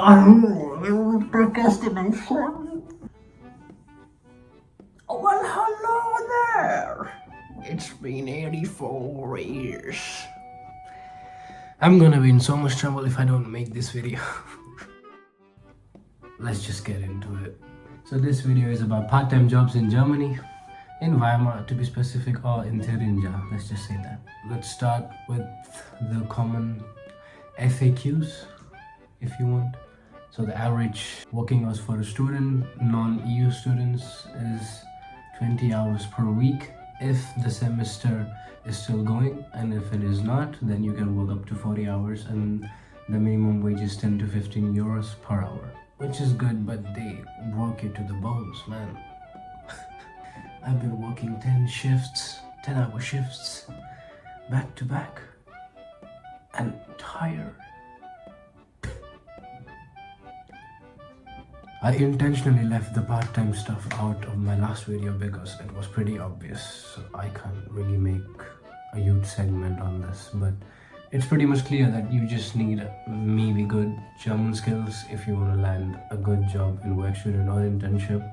Procrastination. Oh, well, hello there. It's been 84 years. I'm gonna be in so much trouble if I don't make this video. Let's just get into it. So this video is about part-time jobs in Germany, in Weimar to be specific, or in Thüringia, let's just say that. Let's start with the common FAQs, if you want. So the average working hours for a student, non-EU students, is 20 hours per week if the semester is still going, and if it is not, then you can work up to 40 hours, and the minimum wage is 10 to 15 euros per hour, which is good, but they work you to the bones, man. I've been working 10-hour shifts, back to back, and tired. I intentionally left the part-time stuff out of my last video because it was pretty obvious, so I can't really make a huge segment on this, but it's pretty much clear that you just need maybe good German skills if you want to land a good job in work student or internship,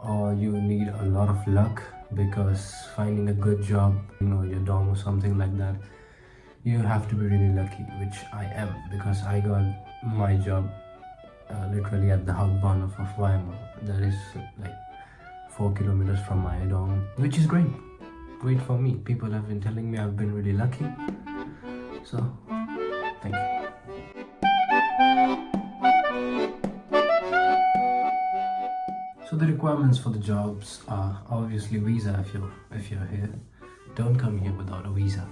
or you need a lot of luck because finding a good job, your dorm or something like that, you have to be really lucky, which I am, because I got my job literally at the Hauptbahnhof of Weimar. That is like 4 kilometers from my dorm, which is great for me. People have been telling me I've been really lucky, so thank you. So the requirements for the jobs are obviously visa. If you're here, don't come here without a visa.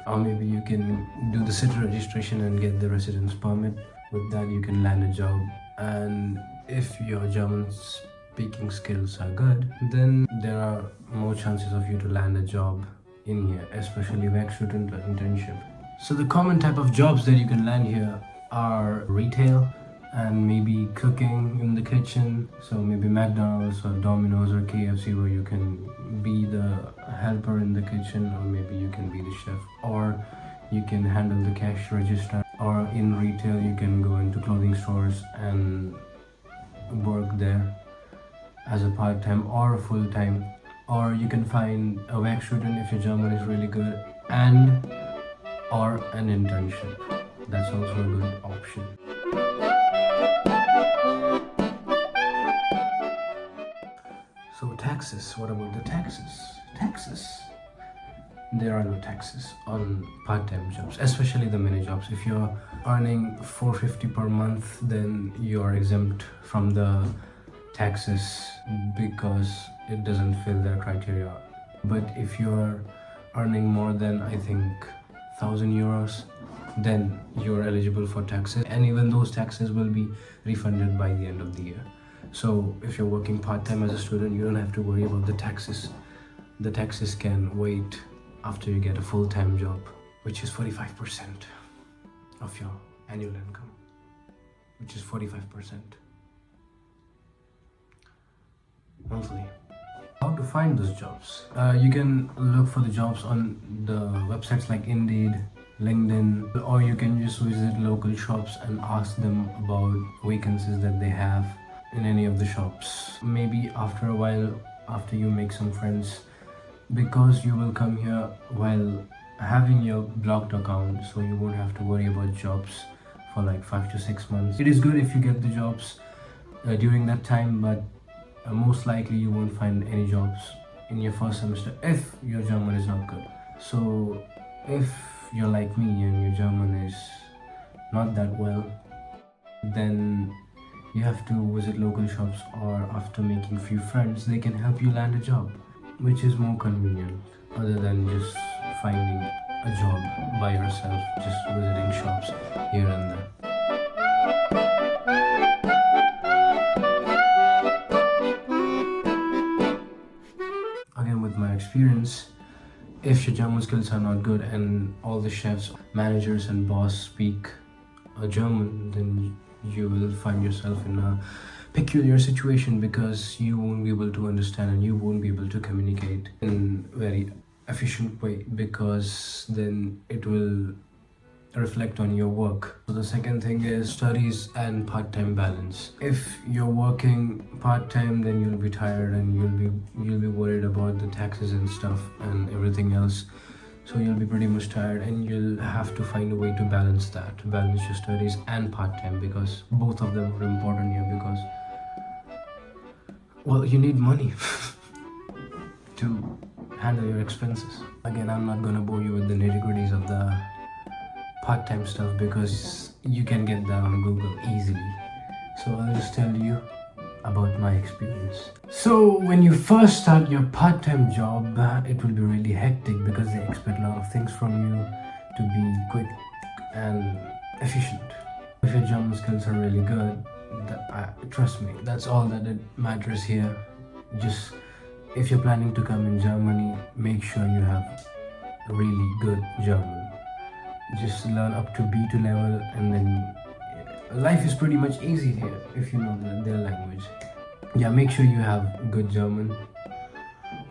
Or maybe you can do the city registration and get the residence permit. With that, you can land a job, and if your German speaking skills are good, then there are more chances of you to land a job in here, especially work student or internship. So the common type of jobs that you can land here are retail and maybe cooking in the kitchen. So maybe McDonald's or Domino's or KFC, where you can be the helper in the kitchen, or maybe you can be the chef, or you can handle the cash register. Or in retail, you can go into clothing stores and work there as a part-time or full-time. Or you can find a work student if your German is really good, and or an internship. That's also a good option. So taxes, what about the taxes? There are no taxes on part-time jobs, especially the mini jobs. If you're earning 450 per month, then you're exempt from the taxes because it doesn't fill their criteria. But if you're earning more than, I think, 1,000 euros, then you're eligible for taxes, and even those taxes will be refunded by the end of the year. So if you're working part-time as a student, you don't have to worry about the taxes. The taxes can wait after you get a full-time job, which is 45% of your annual income, which is 45% monthly. How to find those jobs? You can look for the jobs on the websites like Indeed, LinkedIn, or you can just visit local shops and ask them about vacancies that they have in any of the shops. Maybe after a while, after you make some friends, because you will come here while having your blocked account, so you won't have to worry about jobs for like 5 to 6 months. It is good if you get the jobs during that time, but most likely you won't find any jobs in your first semester if your German is not good. So if you're like me and your German is not that well, then you have to visit local shops, or after making few friends, they can help you land a job, which is more convenient other than just finding a job by yourself, just visiting shops here and there. Again, with my experience, if your German skills are not good and all the chefs, managers and boss speak German, then you will find yourself in a peculiar situation, because you won't be able to understand and you won't be able to communicate in very efficient way, because then it will reflect on your work. So the second thing is studies and part-time balance. If you're working part-time, then you'll be tired and you'll be worried about the taxes and stuff and everything else. So you'll be pretty much tired, and you'll have to find a way to balance that, to balance your studies and part-time, because both of them are important here, because well, you need money to handle your expenses. Again, I'm not gonna bore you with the nitty-gritties of the part-time stuff because you can get that on Google easily. So I'll just tell you about my experience. So when you first start your part-time job, it will be really hectic because they expect a lot of things from you to be quick and efficient. If your German skills are really good, trust me, that's all that it matters here. Just if you're planning to come in Germany, make sure you have really good German. Just learn up to B2 level, and then life is pretty much easy here if you know their language. Yeah, make sure you have good German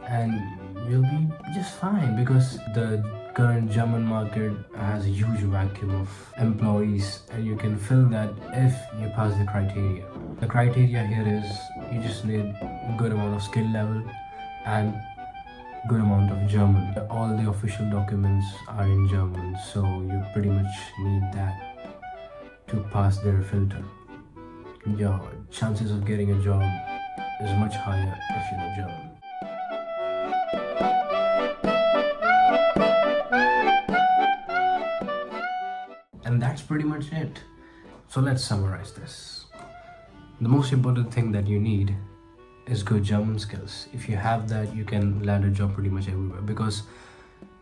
and you'll be just fine, because the current German market has a huge vacuum of employees, and you can fill that if you pass the criteria. The criteria here is you just need a good amount of skill level and good amount of German. All the official documents are in German, so you pretty much need that to pass their filter. Your chances of getting a job is much higher if you know German. And that's pretty much it. So let's summarize this. The most important thing that you need is good German skills. If you have that, you can land a job pretty much everywhere, because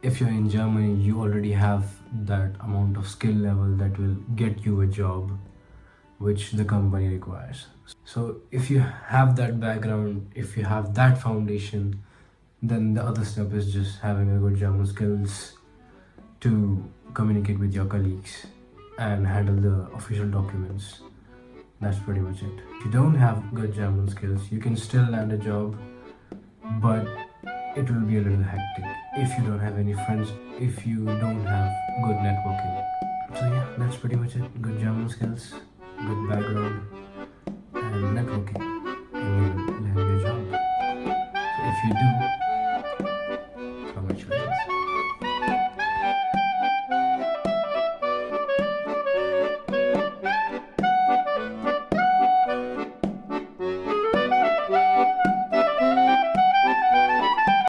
if you're in Germany, you already have that amount of skill level that will get you a job which the company requires. So if you have that background, if you have that foundation, then the other step is just having a good German skills to communicate with your colleagues and handle the official documents. That's pretty much it. If you don't have good German skills, you can still land a job, but it will be a little hectic if you don't have any friends, if you don't have good networking. So yeah, that's pretty much it. Good German skills, good background, and networking, and you will land your job. So if you do,